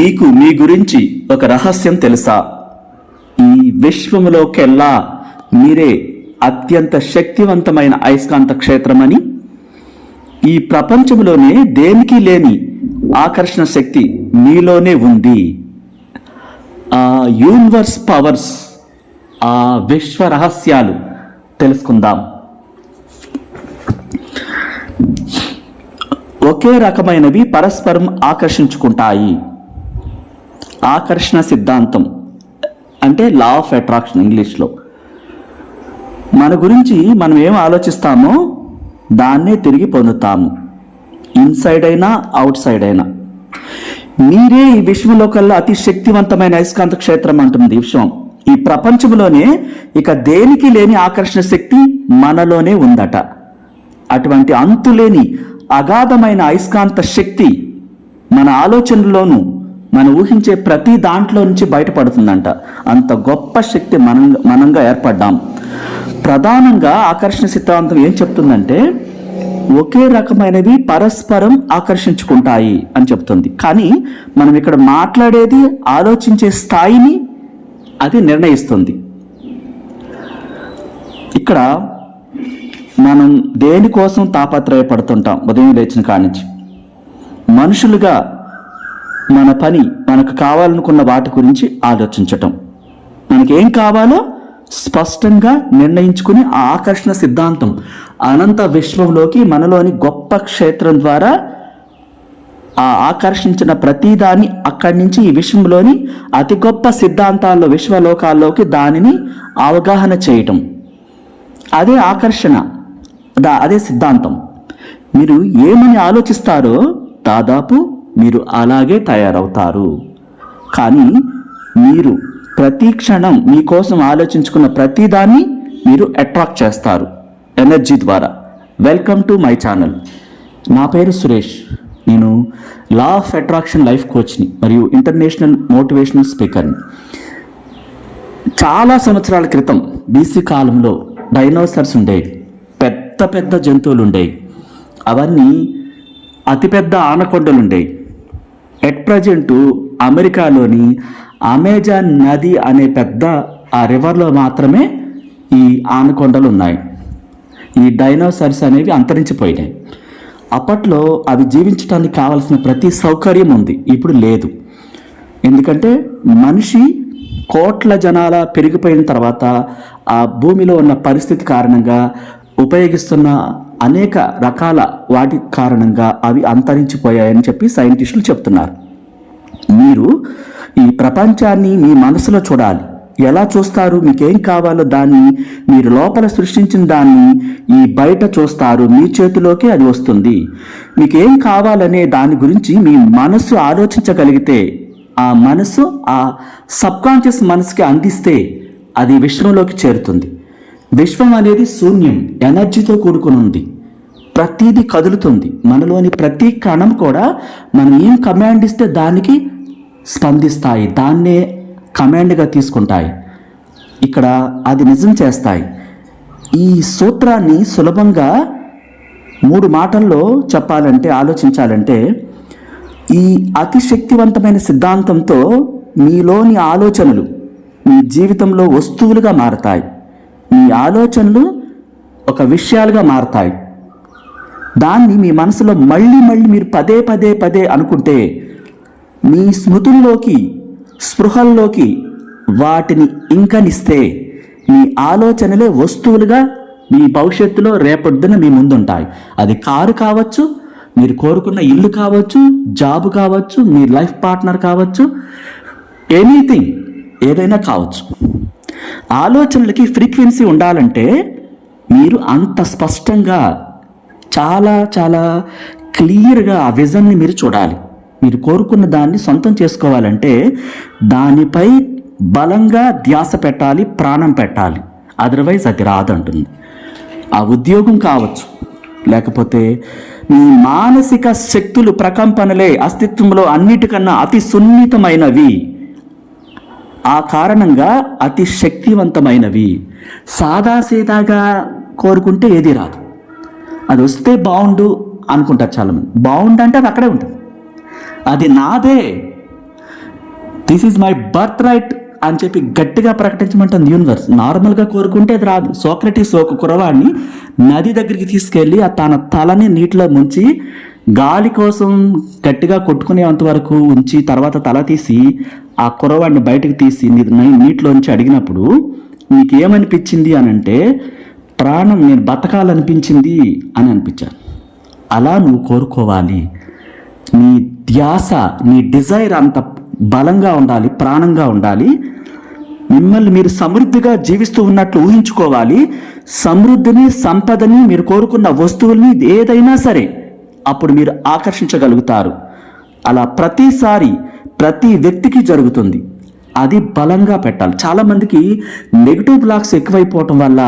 మీకు మీ గురించి ఒక రహస్యం తెలుసా? ఈ విశ్వములోకెల్లా మీరే అత్యంత శక్తివంతమైన అయస్కాంత క్షేత్రమని, ఈ ప్రపంచంలోనే దేనికి లేని ఆకర్షణ శక్తి మీలోనే ఉంది. ఆ యూనివర్స్ పవర్స్, ఆ విశ్వ రహస్యాలు తెలుసుకుందాం. ఒకే రకమైనవి పరస్పరం ఆకర్షించుకుంటాయి. ఆకర్షణ సిద్ధాంతం అంటే లా ఆఫ్ అట్రాక్షన్ ఇంగ్లీష్లో. మన గురించి మనం ఏం ఆలోచిస్తామో దాన్నే తిరిగి పొందుతాము, ఇన్సైడ్ అయినా అవుట్ సైడ్ అయినా. మీరే ఈ విశ్వంలో కల్లా అతి శక్తివంతమైన అయస్కాంత క్షేత్రం అంటుంది విశ్వం. ఈ ప్రపంచంలోనే ఇక దేనికి లేని ఆకర్షణ శక్తి మనలోనే ఉందట. అటువంటి అంతులేని అగాధమైన అయస్కాంత శక్తి మన ఆలోచనలోనూ మనం ఊహించే ప్రతి దాంట్లో నుంచి బయటపడుతుందంట. అంత గొప్ప శక్తి మనంగా ఏర్పడ్డాం. ప్రధానంగా ఆకర్షణ సిద్ధాంతం ఏం చెప్తుందంటే ఒకే రకమైనవి పరస్పరం ఆకర్షించుకుంటాయి అని చెప్తుంది. కానీ మనం ఇక్కడ మాట్లాడేది ఆలోచించే స్థాయిని అది నిర్ణయిస్తుంది. ఇక్కడ మనం దేనికోసం తాపత్రయపడుతుంటాం ఉదయం లేచిన కాడి నుంచి. మనుషులుగా మన పని మనకు కావాలనుకున్న వాటి గురించి ఆలోచించటం, మనకేం కావాలో స్పష్టంగా నిర్ణయించుకుని ఆ ఆకర్షణ సిద్ధాంతం అనంత విశ్వంలోకి మనలోని గొప్ప క్షేత్రం ద్వారా ఆ ఆకర్షించిన ప్రతిదాన్ని అక్కడి నుంచి ఈ విశ్వంలోని అతి గొప్ప సిద్ధాంతాల్లో విశ్వలోకాల్లోకి దానిని అవగాహన చేయటం. అదే ఆకర్షణ, అదే సిద్ధాంతం. మీరు ఏమని ఆలోచిస్తారో దాదాపు మీరు అలాగే తయారవుతారు. కానీ మీరు ప్రతి క్షణం మీకోసం ఆలోచించుకున్న ప్రతిదాన్ని మీరు అట్రాక్ట్ చేస్తారు ఎనర్జీ ద్వారా. Welcome to my channel. నా పేరు సురేష్. నేను లా ఆఫ్ అట్రాక్షన్ లైఫ్ కోచ్ని మరియు ఇంటర్నేషనల్ మోటివేషనల్ స్పీకర్ని. చాలా సంవత్సరాల క్రితం బీసీ కాలంలో డైనోసార్స్ ఉండేవి. పెద్ద పెద్ద జంతువులు ఉండేవి. అవన్నీ అతిపెద్ద ఆనకొండలు ఉండేవి. ఎట్ ప్రజెంటు అమెరికాలోని అమెజాన్ నది అనే పెద్ద ఆ రివర్లో మాత్రమే ఈ ఆనకొండలు ఉన్నాయి. ఈ డైనోసార్స్ అనేవి అంతరించిపోయినాయి. అప్పట్లో అవి జీవించడానికి కావలసిన ప్రతి సౌకర్యం ఉంది, ఇప్పుడు లేదు. ఎందుకంటే మనిషి కోట్ల జనాల పెరిగిపోయిన తర్వాత ఆ భూమిలో ఉన్న పరిస్థితి కారణంగా ఉపయోగిస్తున్న అనేక రకాల వాటి కారణంగా అవి అంతరించిపోయాయని చెప్పి సైంటిస్టులు చెప్తున్నారు. మీరు ఈ ప్రపంచాన్ని మీ మనసులో చూడాలి. ఎలా చూస్తారు? మీకేం కావాలో దాన్ని మీరు లోపల సృష్టించిన దాన్ని ఈ బయట చూస్తారు. మీ చేతిలోకి అది వస్తుంది. మీకేం కావాలనే దాని గురించి మీ మనసు ఆలోచించగలిగితే, ఆ మనసు ఆ సబ్కాన్షియస్ మనసుకి అందిస్తే అది విశ్వంలోకి చేరుతుంది. విశ్వం అనేది శూన్యం, ఎనర్జీతో కూడుకుని ఉంది. ప్రతిదీ కదులుతుంది. మనలోని ప్రతి కణం కూడా మనం ఏం కమాండ్ ఇస్తే దానికి స్పందిస్తాయి, దాన్నే కమాండ్గా తీసుకుంటాయి. ఇక్కడ అది నిజం చేస్తాయి. ఈ సూత్రాన్ని సులభంగా 3 మాటల్లో చెప్పాలంటే, ఆలోచించాలంటే, ఈ అతి శక్తివంతమైన సిద్ధాంతంతో మీలోని ఆలోచనలు మీ జీవితంలో వస్తువులుగా మారతాయి. మీ ఆలోచనలు ఒక విషయాలుగా మారతాయి. దాన్ని మీ మనసులో మళ్ళీ మీరు పదే పదే అనుకుంటే మీ స్మృతుల్లోకి, స్పృహల్లోకి వాటిని ఇంకనిస్తే మీ ఆలోచనలే వస్తువులుగా మీ భవిష్యత్తులో రేపొద్దున మీ ముందుంటాయి. అది కారు కావచ్చు, మీరు కోరుకున్న ఇల్లు కావచ్చు, జాబ్ కావచ్చు, మీ లైఫ్ పార్ట్నర్ కావచ్చు, ఎనీథింగ్, ఏదైనా కావచ్చు. ఆలోచనలకి ఫ్రీక్వెన్సీ ఉండాలంటే మీరు అంత స్పష్టంగా చాలా చాలా క్లియర్గా ఆ విజన్ని మీరు చూడాలి. మీరు కోరుకున్న దాన్ని సొంతం చేసుకోవాలంటే దానిపై బలంగా ధ్యాస పెట్టాలి, ప్రాణం పెట్టాలి. అదర్వైజ్ అది రాదంటుంది. ఆ ఉద్యోగం కావచ్చు, లేకపోతే మీ మానసిక శక్తులు, ప్రకంపనలే అస్తిత్వంలో అన్నిటికన్నా అతి సున్నితమైనవి. ఆ కారణంగా అతి శక్తివంతమైనవి. సాదాసీదాగా కోరుకుంటే ఏది రాదు. అది వస్తే బాగుండు అనుకుంటారు చాలామంది. బాగుండు అంటే అది అక్కడే ఉంటుంది. అది నాదే, this is my birth right అని చెప్పి గట్టిగా ప్రకటించమంటుంది యూనివర్స్. నార్మల్గా కోరుకుంటే అది రాదు. సోక్రటీస్ ఒక కురవాడిని నది దగ్గరికి తీసుకెళ్ళి తన తలని నీటిలో ముంచి గాలి కోసం గట్టిగా కొట్టుకునేంత వరకు ఉంచి తర్వాత తల తీసి ఆ కురవాడిని బయటకు తీసి నీటిలోంచి అడిగినప్పుడు నీకేమనిపించింది అని అంటే, ప్రాణం, నేను బతకాలనిపించింది అని అనిపించాను. అలా నువ్వు కోరుకోవాలి. నీ ధ్యాస, నీ డిజైర్ అంత బలంగా ఉండాలి, ప్రాణంగా ఉండాలి. మిమ్మల్ని మీరు సమృద్ధిగా జీవిస్తూ ఉన్నట్లు ఊహించుకోవాలి. సమృద్ధిని, సంపదని, మీరు కోరుకున్న వస్తువుల్ని ఏదైనా సరే అప్పుడు మీరు ఆకర్షించగలుగుతారు. అలా ప్రతిసారి ప్రతి వ్యక్తికి జరుగుతుంది. అది బలంగా పెట్టాలి. చాలామందికి నెగిటివ్ బ్లాక్స్ ఎక్కువైపోవటం వల్ల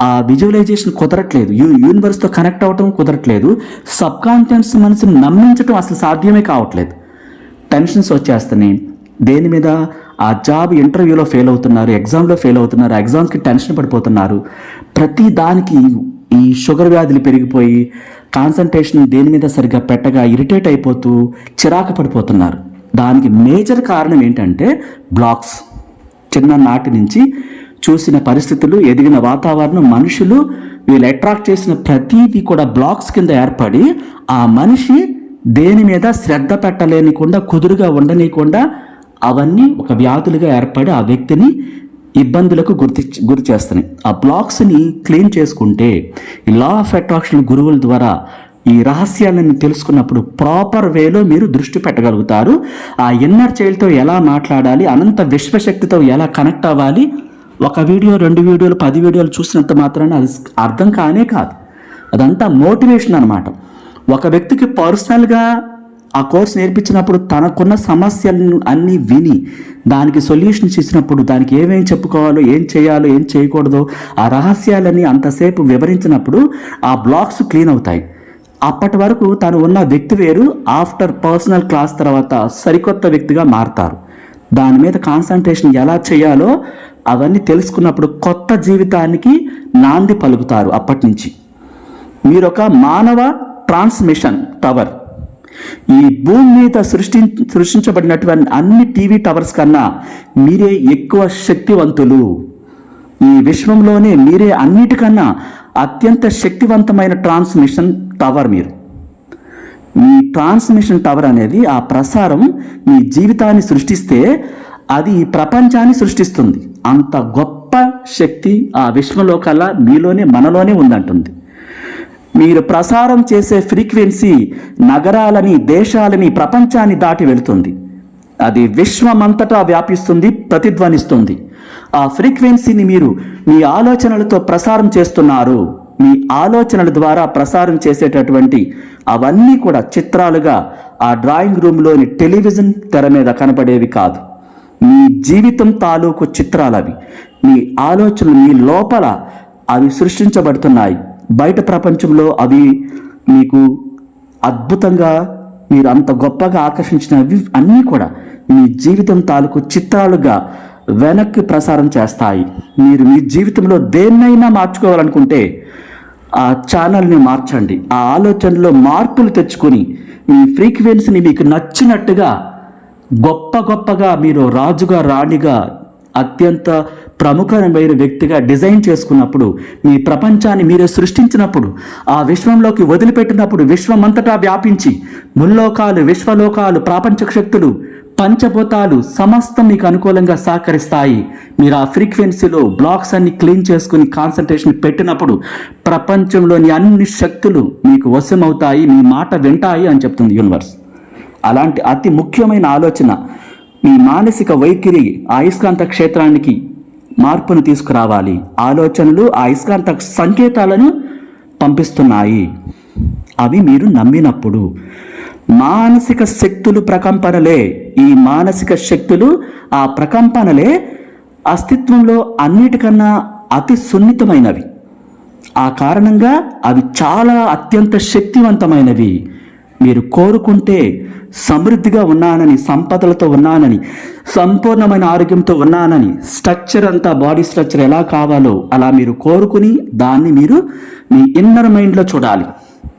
ఆ విజువలైజేషన్ కుదరట్లేదు, యూనివర్స్తో కనెక్ట్ అవ్వటం కుదరట్లేదు, సబ్ కాన్షియస్ మనసుని నమ్మించడం అసలు సాధ్యమే కావట్లేదు. టెన్షన్స్ వచ్చేస్తున్నాయి. దేని మీద? ఆ జాబ్ ఇంటర్వ్యూలో ఫెయిల్ అవుతున్నారు, ఎగ్జామ్లో ఫెయిల్ అవుతున్నారు, ఎగ్జామ్స్కి టెన్షన్ పడిపోతున్నారు. ప్రతి దానికి ఈ షుగర్ వ్యాధులు పెరిగిపోయి కాన్సన్ట్రేషన్ దేని మీద సరిగ్గా పెట్టగా ఇరిటేట్ అయిపోతూ చిరాకు పడిపోతున్నారు. దానికి మేజర్ కారణం ఏంటంటే బ్లాక్స్. చిన్ననాటి నుంచి చూసిన పరిస్థితులు, ఎదిగిన వాతావరణం, మనుషులు, వీళ్ళు అట్రాక్ట్ చేసిన ప్రతిదీ కూడా బ్లాక్స్ కింద ఏర్పడి ఆ మనిషి దేని మీద శ్రద్ధ పెట్టలేనికుండా, కుదురుగా ఉండనీయకుండా అవన్నీ ఒక వ్యాధులుగా ఏర్పడి ఆ వ్యక్తిని ఇబ్బందులకు గురి చేస్తున్నాయి. ఆ బ్లాక్స్ని క్లీన్ చేసుకుంటే ఈ లా ఆఫ్ అట్రాక్షన్ గురువుల ద్వారా ఈ రహస్యాలను తెలుసుకున్నప్పుడు ప్రాపర్ వేలో మీరు దృష్టి పెట్టగలుగుతారు. ఆ ఇన్నర్ చైల్డ్తో ఎలా మాట్లాడాలి, అనంత విశ్వశక్తితో ఎలా కనెక్ట్ అవ్వాలి. ఒక వీడియో, 2 వీడియోలు, 10 వీడియోలు చూసినంత మాత్రాన అది అర్థం కానే కాదు. అదంతా మోటివేషన్ అన్నమాట. ఒక వ్యక్తికి పర్సనల్గా ఆ కోర్స్ నేర్పించినప్పుడు తనకున్న సమస్యలను అన్నీ విని దానికి సొల్యూషన్స్ ఇచ్చినప్పుడు, దానికి ఏమేమి చెప్పుకోవాలో, ఏం చేయాలో, ఏం చేయకూడదో ఆ రహస్యాలని అంతసేపు వివరించినప్పుడు ఆ బ్లాక్స్ క్లీన్ అవుతాయి. అప్పటి వరకు తను ఉన్న వ్యక్తి వేరు, ఆఫ్టర్ పర్సనల్ క్లాస్ తర్వాత సరికొత్త వ్యక్తిగా మారతారు. దాని మీద కాన్సన్ట్రేషన్ ఎలా చేయాలో అవన్నీ తెలుసుకున్నప్పుడు కొత్త జీవితానికి నాంది పలుకుతారు. అప్పటి నుంచి మీరు ఒక మానవ ట్రాన్స్మిషన్ టవర్. ఈ భూమి మీద సృష్టించబడినటువంటి అన్ని టీవీ టవర్స్ కన్నా మీరే ఎక్కువ శక్తివంతులు. ఈ విశ్వంలోనే మీరే అన్నిటికన్నా అత్యంత శక్తివంతమైన ట్రాన్స్మిషన్ టవర్ మీరు. మీ ట్రాన్స్మిషన్ టవర్ అనేది ఆ ప్రసారం మీ జీవితాన్ని సృష్టిస్తే అది ఈ ప్రపంచాన్ని సృష్టిస్తుంది. అంత గొప్ప శక్తి ఆ విశ్వంలో కల్లా మీలోనే, మనలోనే ఉందంటుంది. మీరు ప్రసారం చేసే ఫ్రీక్వెన్సీ నగరాలని, దేశాలని, ప్రపంచాన్ని దాటి వెళుతుంది. అది విశ్వమంతటా వ్యాపిస్తుంది, ప్రతిధ్వనిస్తుంది. ఆ ఫ్రీక్వెన్సీని మీరు మీ ఆలోచనలతో ప్రసారం చేస్తున్నారు. మీ ఆలోచనల ద్వారా ప్రసారం చేసేటటువంటి అవన్నీ కూడా చిత్రాలుగా ఆ డ్రాయింగ్ రూమ్లోని టెలివిజన్ తెర మీద కనపడేవి కాదు. మీ జీవితం తాలూకు చిత్రాలు అవి. మీ ఆలోచనలు మీ లోపల అవి సృష్టించబడుతున్నాయి. బయట ప్రపంచంలో అవి మీకు అద్భుతంగా, మీరు అంత గొప్పగా ఆకర్షించినవి అన్నీ కూడా మీ జీవితం తాలూకు చిత్రాలుగా వెనక్కి ప్రసారం చేస్తాయి. మీరు మీ జీవితంలో దేన్నైనా మార్చుకోవాలనుకుంటే ఆ ఛానల్ని మార్చండి. ఆ ఆలోచనలో మార్పులు తెచ్చుకొని మీ ఫ్రీక్వెన్సీని మీకు నచ్చినట్టుగా గొప్పగా మీరు రాజుగా, రాణిగా, అత్యంత ప్రముఖమైన వ్యక్తిగా డిజైన్ చేసుకున్నప్పుడు, మీ ప్రపంచాన్ని మీరే సృష్టించినప్పుడు, ఆ విశ్వంలోకి వదిలిపెట్టినప్పుడు విశ్వమంతటా వ్యాపించి ముల్లోకాలు, విశ్వలోకాలు, ప్రాపంచక శక్తులు, పంచభూతాలు సమస్తం మీకు అనుకూలంగా సహకరిస్తాయి. మీరు ఆ ఫ్రీక్వెన్సీలో బ్లాక్స్ అన్ని క్లీన్ చేసుకుని కాన్సన్ట్రేషన్ పెట్టినప్పుడు ప్రపంచంలోని అన్ని శక్తులు మీకు వశమవుతాయి, మీ మాట వింటాయి అని చెప్తుంది యూనివర్స్. అలాంటి అతి ముఖ్యమైన ఆలోచన మీ మానసిక వైఖరి అయస్కాంత క్షేత్రానికి మార్పును తీసుకురావాలి. ఆలోచనలు ఆ అయస్కాంత సంకేతాలను పంపిస్తున్నాయి. అవి మీరు నమ్మినప్పుడు మానసిక శక్తులు ప్రకంపనలే. ఈ మానసిక శక్తులు, ఆ ప్రకంపనలే అస్తిత్వంలో అన్నిటికన్నా అతి సున్నితమైనవి. ఆ కారణంగా అవి చాలా అత్యంత శక్తివంతమైనవి. మీరు కోరుకుంటే సమృద్ధిగా ఉన్నానని, సంపదలతో ఉన్నానని, సంపూర్ణమైన ఆరోగ్యంతో ఉన్నానని, స్ట్రక్చర్ అంతా, బాడీ స్ట్రక్చర్ ఎలా కావాలో అలా మీరు కోరుకుని దాన్ని మీరు మీ ఇన్నర్ మైండ్లో చూడాలి.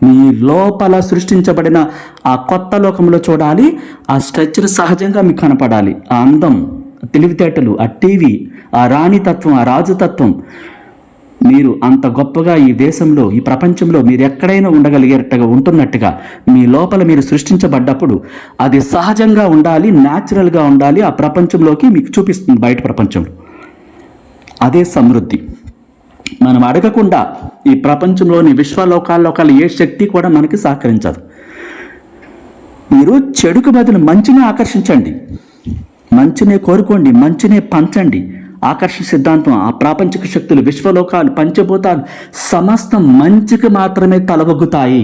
మీ లోపల సృష్టించబడిన ఆ కొత్త లోకంలో చూడాలి. ఆ స్ట్రక్చర్ సహజంగా మీకు కనపడాలి. ఆ అందం, తెలివితేటలు, ఆ టీవీ, ఆ రాణితత్వం, ఆ రాజుతత్వం. మీరు అంత గొప్పగా ఈ దేశంలో, ఈ ప్రపంచంలో మీరు ఎక్కడైనా ఉండగలిగేటట్టుగా ఉంటున్నట్టుగా మీ లోపల మీరు సృష్టించబడ్డప్పుడు అది సహజంగా ఉండాలి, న్యాచురల్గా ఉండాలి. ఆ ప్రపంచంలోకి మీకు చూపిస్తుంది బయట ప్రపంచంలో. అదే సమృద్ధి. మనం అడగకుండా ఈ ప్రపంచంలోని విశ్వలోకాల్లో ఏ శక్తి కూడా మనకి సహకరించదు. మీరు చెడుకు బదులు మంచిని ఆకర్షించండి, మంచినే కోరుకోండి, మంచినే పంచండి. ఆకర్షణ సిద్ధాంతం, ఆ ప్రాపంచిక శక్తులు, విశ్వలోకాలు, పంచభూతాలు సమస్తం మంచికి మాత్రమే తలవొగ్గుతాయి,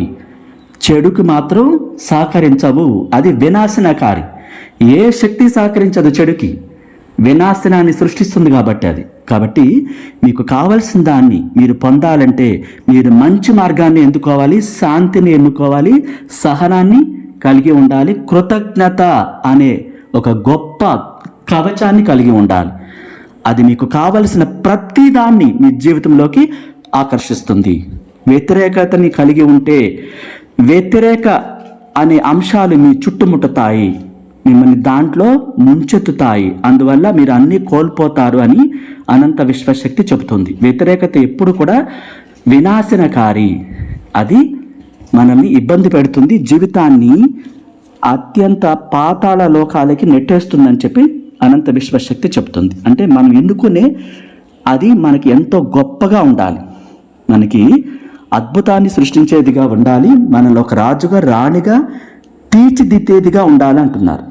చెడుకు మాత్రం సహకరించవు. అది వినాశనకారి. ఏ శక్తి సహకరించదు చెడుకి. వినాశనాన్ని సృష్టిస్తుంది కాబట్టి మీకు కావలసిన దాన్ని మీరు పొందాలంటే మీరు మంచి మార్గాన్ని ఎన్నుకోవాలి, శాంతిని ఎన్నుకోవాలి, సహనాన్ని కలిగి ఉండాలి, కృతజ్ఞత అనే ఒక గొప్ప కవచాన్ని కలిగి ఉండాలి. అది మీకు కావలసిన ప్రతిదాన్ని మీ జీవితంలోకి ఆకర్షిస్తుంది. వ్యతిరేకతని కలిగి ఉంటే వ్యతిరేక అనే అంశాలు మీ చుట్టుముట్టుతాయి, మిమ్మల్ని దాంట్లో ముంచెత్తుతాయి. అందువల్ల మీరు అన్నీ కోల్పోతారు అని అనంత విశ్వశక్తి చెబుతుంది. వ్యతిరేకత ఎప్పుడు కూడా వినాశనకారి. అది మనల్ని ఇబ్బంది పెడుతుంది, జీవితాన్ని అత్యంత పాతాళ లోకాలకి నెట్టేస్తుందని చెప్పి అనంత విశ్వశక్తి చెప్తుంది. అంటే మనం ఎన్నుకునే అది మనకి ఎంతో గొప్పగా ఉండాలి, మనకి అద్భుతాన్ని సృష్టించేదిగా ఉండాలి, మనలో ఒక రాజుగా, రాణిగా తీర్చిదిద్దేదిగా ఉండాలి అంటున్నారు.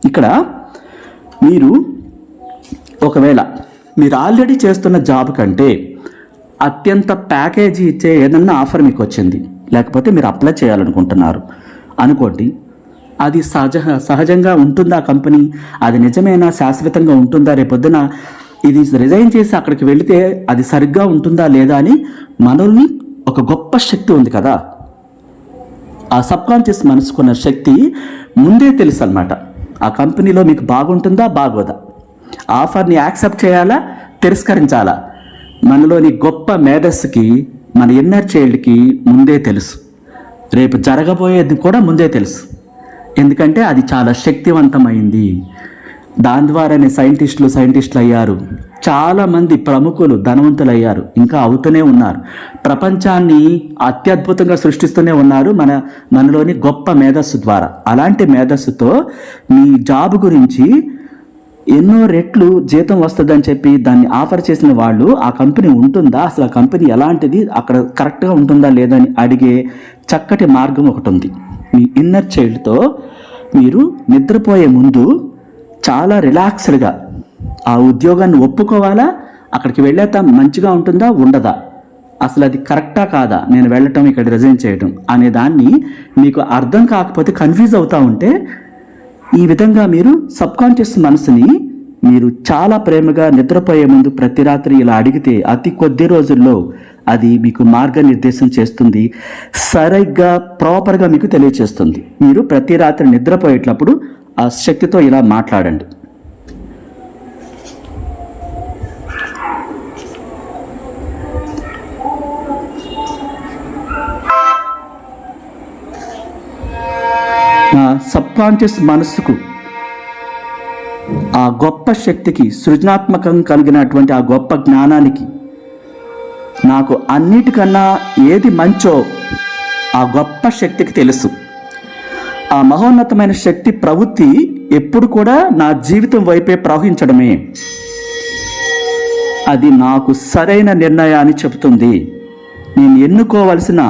ఇక్కడ మీరు ఒకవేళ మీరు ఆల్రెడీ చేస్తున్న జాబ్ కంటే అత్యంత ప్యాకేజీ ఇచ్చే ఏదన్నా ఆఫర్ మీకు వచ్చింది, లేకపోతే మీరు అప్లై చేయాలనుకుంటున్నారు అనుకోండి. అది సహజంగా ఉంటుందా కంపెనీ? అది నిజమేనా? శాశ్వతంగా ఉంటుందా? రేపొద్దున ఇది రిజైన్ చేసి అక్కడికి వెళితే అది సరిగ్గా ఉంటుందా లేదా అని మనల్ని ఒక గొప్ప శక్తి ఉంది కదా, ఆ సబ్కాన్షియస్ మనసుకున్న శక్తి ముందే తెలుసు అన్నమాట. ఆ కంపెనీలో మీకు బాగుంటుందా బాగోదా, ఆఫర్ని యాక్సెప్ట్ చేయాలా తిరస్కరించాలా, మనలోని గొప్ప మేధస్సుకి, మన ఇన్నర్ చైల్డ్కి ముందే తెలుసు. రేపు జరగబోయేది కూడా ముందే తెలుసు. ఎందుకంటే అది చాలా శక్తివంతమైంది. దాని ద్వారానే సైంటిస్టులు అయ్యారు, చాలామంది ప్రముఖులు ధనవంతులు అయ్యారు, ఇంకా అవుతూనే ఉన్నారు. ప్రపంచాన్ని అత్యద్భుతంగా సృష్టిస్తూనే ఉన్నారు మనలోని గొప్ప మేధస్సు ద్వారా. అలాంటి మేధస్సుతో మీ జాబ్ గురించి ఎన్నో రెట్లు జీతం వస్తుందని చెప్పి దాన్ని ఆఫర్ చేసిన వాళ్ళు, ఆ కంపెనీ ఉంటుందా, అసలు ఆ కంపెనీ ఎలాంటిది, అక్కడ కరెక్ట్గా ఉంటుందా లేదా అని అడిగే చక్కటి మార్గం ఒకటి ఉంది. మీ ఇన్నర్ చైల్డ్తో మీరు నిద్రపోయే ముందు చాలా రిలాక్స్డ్గా ఆ ఉద్యోగాన్ని ఒప్పుకోవాలా, అక్కడికి వెళ్ళేత మంచిగా ఉంటుందా ఉండదా, అసలు అది కరెక్టా కాదా, నేను వెళ్ళటం ఇక్కడ రిజైన్ చేయటం అనే దాన్ని మీకు అర్థం కాకపోతే కన్ఫ్యూజ్ అవుతూ ఉంటే ఈ విధంగా మీరు సబ్కాన్షియస్ మనసుని మీరు చాలా ప్రేమగా నిద్రపోయే ముందు ప్రతి రాత్రి ఇలా అడిగితే అతి కొద్ది రోజుల్లో అది మీకు మార్గనిర్దేశం చేస్తుంది, సరిగ్గా ప్రాపర్గా మీకు తెలియచేస్తుంది. మీరు ప్రతి రాత్రి నిద్రపోయేటప్పుడు ఆ శక్తితో ఇలా మాట్లాడండి. నా సబ్కాన్షియస్ మనస్సుకు, ఆ గొప్ప శక్తికి, సృజనాత్మకం కలిగినటువంటి ఆ గొప్ప జ్ఞానానికి, నాకు అన్నిటికన్నా ఏది మంచో ఆ గొప్ప శక్తికి తెలుసు. ఆ మహోన్నతమైన శక్తి ప్రవృత్తి ఎప్పుడు కూడా నా జీవితం వైపే ప్రవహించడమే. అది నాకు సరైన నిర్ణయాన్ని చెబుతుంది. నేను ఎన్నుకోవలసిన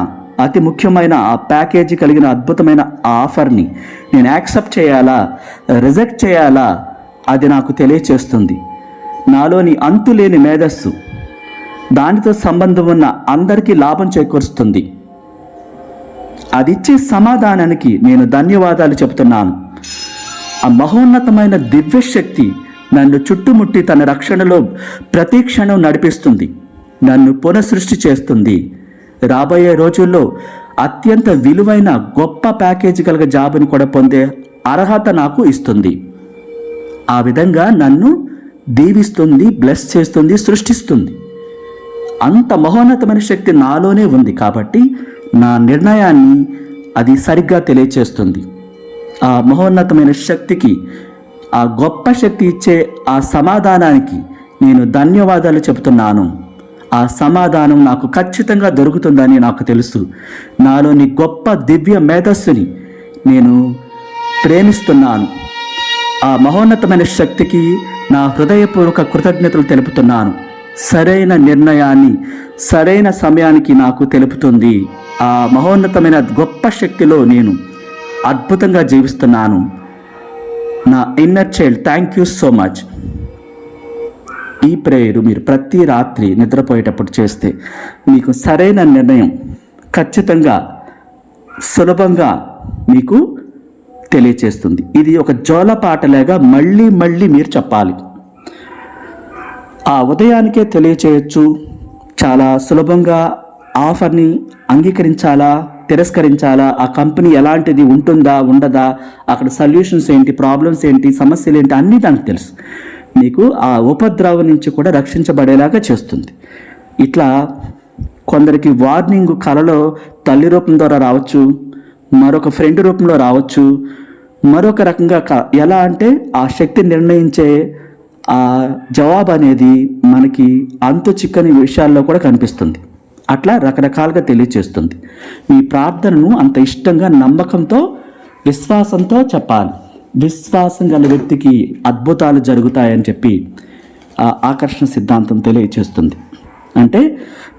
అతి ముఖ్యమైన ఆ ప్యాకేజీ కలిగిన అద్భుతమైన ఆఫర్ని నేను యాక్సెప్ట్ చేయాలా, రిజెక్ట్ చేయాలా, అది నాకు తెలియచేస్తుంది. నాలోని అంతులేని మేధస్సు దానితో సంబంధం ఉన్న అందరికీ లాభం చేకూరుస్తుంది. అది ఇచ్చే సమాధానానికి నేను ధన్యవాదాలు చెబుతున్నాను. ఆ మహోన్నతమైన దివ్యశక్తి నన్ను చుట్టుముట్టి తన రక్షణలో ప్రతి క్షణం నడిపిస్తుంది, నన్ను పునఃసృష్టి చేస్తుంది. రాబోయే రోజుల్లో అత్యంత విలువైన గొప్ప ప్యాకేజీ కలిగిన జాబ్ని కూడా పొందే అర్హత నాకు ఇస్తుంది. ఆ విధంగా నన్ను దీవిస్తుంది, బ్లెస్ చేస్తుంది, సృష్టిస్తుంది. అంత మహోన్నతమైన శక్తి నాలోనే ఉంది కాబట్టి నా నిర్ణయాన్ని అది సరిగ్గా తెలియచేస్తుంది. ఆ మహోన్నతమైన శక్తికి, ఆ గొప్ప శక్తి ఇచ్చే ఆ సమాధానానికి నేను ధన్యవాదాలు చెబుతున్నాను. ఆ సమాధానం నాకు ఖచ్చితంగా దొరుకుతుందని నాకు తెలుసు. నాలోని గొప్ప దివ్య మేధస్సుని నేను ప్రేమిస్తున్నాను. ఆ మహోన్నతమైన శక్తికి నా హృదయపూర్వక కృతజ్ఞతలు తెలుపుతున్నాను. సరైన నిర్ణయాన్ని సరైన సమయానికి నాకు తెలుపుతుంది. ఆ మహోన్నతమైన గొప్ప శక్తిలో నేను అద్భుతంగా జీవిస్తున్నాను. నా inner child, thank you so much. ఈ ప్రేయరు మీరు ప్రతి రాత్రి నిద్రపోయేటప్పుడు చేస్తే మీకు సరైన నిర్ణయం ఖచ్చితంగా సులభంగా మీకు తెలియచేస్తుంది. ఇది ఒక జోలపాటలాగా మళ్ళీ మళ్ళీ మీరు చెప్పాలి. ఆ ఉదయానికే తెలియచేయచ్చు. చాలా సులభంగా ఆఫర్ని అంగీకరించాలా, తిరస్కరించాలా, ఆ కంపెనీ ఎలాంటిది ఉంటుందా ఉండదా, అక్కడ సొల్యూషన్స్ ఏంటి, ప్రాబ్లమ్స్ ఏంటి, సమస్యలు ఏంటి అన్నీ దానికి తెలుసు. మీకు ఆ ఉపద్రవం నుంచి కూడా రక్షించబడేలాగా చేస్తుంది. ఇట్లా కొందరికి వార్నింగ్ కలలో తల్లి రూపం ద్వారా రావచ్చు, మరొక ఫ్రెండ్ రూపంలో రావచ్చు, మరొక రకంగా ఎలా అంటే ఆ శక్తి నిర్ణయించే ఆ జవాబు అనేది మనకి అంతు చిక్కని విషయాల్లో కూడా కనిపిస్తుంది. అట్లా రకరకాలుగా తెలియచేస్తుంది. మీ ప్రార్థనను అంత ఇష్టంగా, నమ్మకంతో, విశ్వాసంతో చెప్పాలి. విశ్వాసం గల వ్యక్తికి అద్భుతాలు జరుగుతాయని చెప్పి ఆ ఆకర్షణ సిద్ధాంతం తెలియచేస్తుంది. అంటే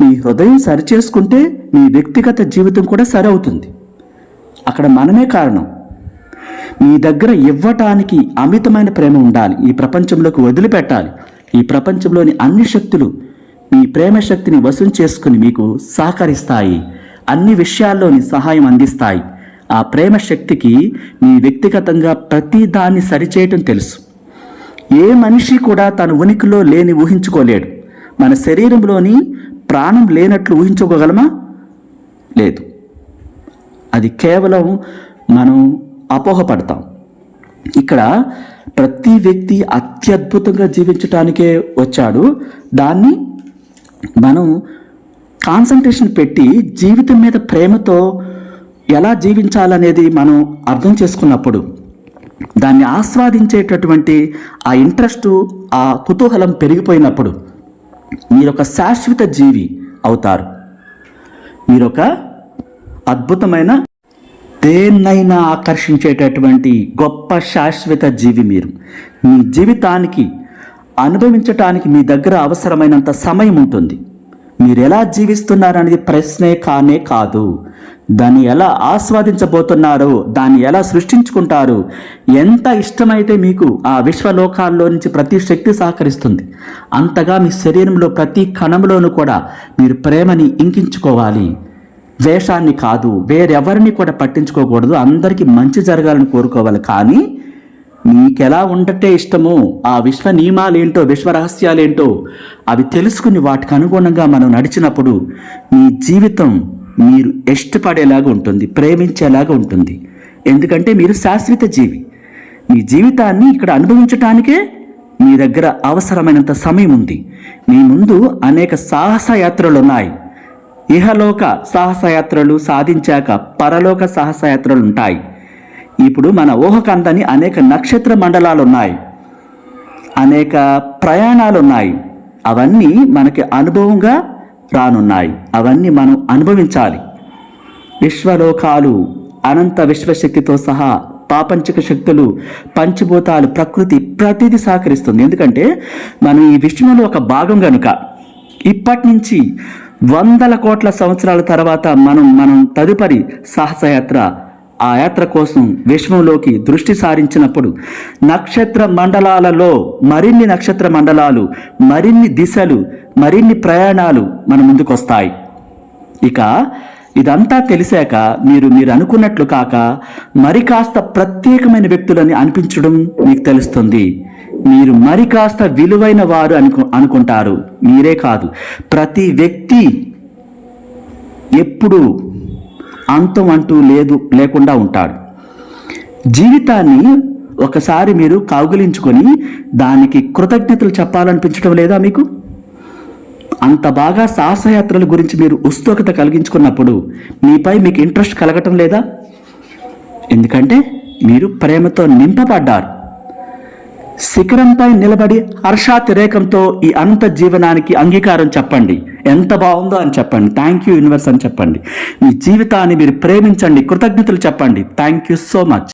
మీ హృదయం సరిచేసుకుంటే మీ వ్యక్తిగత జీవితం కూడా సరి అవుతుంది. అక్కడ మనమే కారణం. మీ దగ్గర ఇవ్వటానికి అమితమైన ప్రేమ ఉండాలి. ఈ ప్రపంచంలోకి వదిలిపెట్టాలి. ఈ ప్రపంచంలోని అన్ని శక్తులు మీ ప్రేమ శక్తిని వశం చేసుకుని మీకు సహకరిస్తాయి. అన్ని విషయాల్లోని సహాయం అందిస్తాయి. ఆ ప్రేమ శక్తికి మీ వ్యక్తిగతంగా ప్రతి దాన్ని సరిచేయటం తెలుసు. ఏ మనిషి కూడా తన ఉనికిలో లేని ఊహించుకోలేడు. మన శరీరంలోని ప్రాణం లేనట్లు ఊహించుకోగలమా? లేదు. అది కేవలం మనం అపోహపడతాం. ఇక్కడ ప్రతి వ్యక్తి అత్యద్భుతంగా జీవించటానికే వచ్చాడు. దాన్ని మనం కాన్సంట్రేషన్ పెట్టి జీవితం మీద ప్రేమతో ఎలా జీవించాలనేది మనం అర్థం చేసుకున్నప్పుడు, దాన్ని ఆస్వాదించేటటువంటి ఆ ఇంట్రెస్టు, ఆ కుతూహలం పెరిగిపోయినప్పుడు మీరొక శాశ్వత జీవి అవుతారు. మీరొక అద్భుతమైన, దేన్నైనా ఆకర్షించేటటువంటి గొప్ప శాశ్వత జీవి మీరు. మీ జీవితానికి అనుభవించటానికి మీ దగ్గర అవసరమైనంత సమయం ఉంటుంది. మీరు ఎలా జీవిస్తున్నారనేది ప్రశ్నే కానే కాదు. దాన్ని ఎలా ఆస్వాదించబోతున్నారో, దాన్ని ఎలా సృష్టించుకుంటారు, ఎంత ఇష్టమైతే మీకు ఆ విశ్వలోకాల్లో నుంచి ప్రతి శక్తి సహకరిస్తుంది. అంతగా మీ శరీరంలో ప్రతి కణంలోనూ కూడా మీరు ప్రేమని ఇంకించుకోవాలి. ద్వేషాన్ని కాదు, వేరెవరిని కూడా పట్టించుకోకూడదు. అందరికీ మంచి జరగాలని కోరుకోవాలి. కానీ మీకెలా ఉండటే ఇష్టమో, ఆ విశ్వ నియమాలేంటో, విశ్వ రహస్యాలేంటో అవి తెలుసుకుని వాటికి అనుగుణంగా మనం నడిచినప్పుడు మీ జీవితం మీరు ఇష్టపడేలాగా ఉంటుంది, ప్రేమించేలాగా ఉంటుంది. ఎందుకంటే మీరు శాశ్వత జీవి. మీ జీవితాన్ని ఇక్కడ అనుభవించటానికే మీ దగ్గర అవసరమైనంత సమయం ఉంది. మీ ముందు అనేక సాహసయాత్రలు ఉన్నాయి. ఇహలోక సాహసయాత్రలు సాధించాక పరలోక సాహసయాత్రలు ఉంటాయి. ఇప్పుడు మన ఊహకందని అనేక నక్షత్ర మండలాలు ఉన్నాయి, అనేక ప్రయాణాలు ఉన్నాయి. అవన్నీ మనకి అనుభవంగా రానున్నాయి. అవన్నీ మనం అనుభవించాలి. విశ్వలోకాలు, అనంత విశ్వశక్తితో సహా పాపంచక శక్తులు, పంచభూతాలు, ప్రకృతి ప్రతిదీ సహకరిస్తుంది. ఎందుకంటే మనం ఈ విశ్వంలో ఒక భాగం కనుక. ఇప్పటి నుంచి వందల కోట్ల సంవత్సరాల తర్వాత మనం తదుపరి సాహసయాత్ర, ఆ యాత్ర కోసం విశ్వంలోకి దృష్టి సారించినప్పుడు నక్షత్ర మండలాలలో మరిన్ని నక్షత్ర మండలాలు, మరిన్ని దిశలు, మరిన్ని ప్రయాణాలు మన ముందుకు వస్తాయి. ఇక ఇదంతా తెలిసాక మీరు అనుకున్నట్లు కాక మరి కాస్త ప్రత్యేకమైన వ్యక్తులని అనిపించడం మీకు తెలుస్తుంది. మీరు మరి కాస్త విలువైన వారు అనుకుంటారు. మీరే కాదు, ప్రతి వ్యక్తి ఎప్పుడు అంతం అంటూ లేకుండా ఉంటాడు. జీవితాన్ని ఒకసారి మీరు కౌగిలించుకొని దానికి కృతజ్ఞతలు చెప్పాలనిపించడం లేదా మీకు? అంత బాగా సాహసయాత్రల గురించి మీరు ఉత్సుకత కలిగించుకున్నప్పుడు మీపై మీకు ఇంట్రెస్ట్ కలగటం లేదా? ఎందుకంటే మీరు ప్రేమతో నింపబడ్డారు. శిఖరంపై నిలబడి హర్షాతిరేకంతో ఈ అనంత జీవనానికి అంగీకారం చెప్పండి. ఎంత బాగుందో అని చెప్పండి. థ్యాంక్ యూ యూనివర్స్ అని చెప్పండి. మీ జీవితాన్ని మీరు ప్రేమించండి, కృతజ్ఞతలు చెప్పండి. Thank you so much.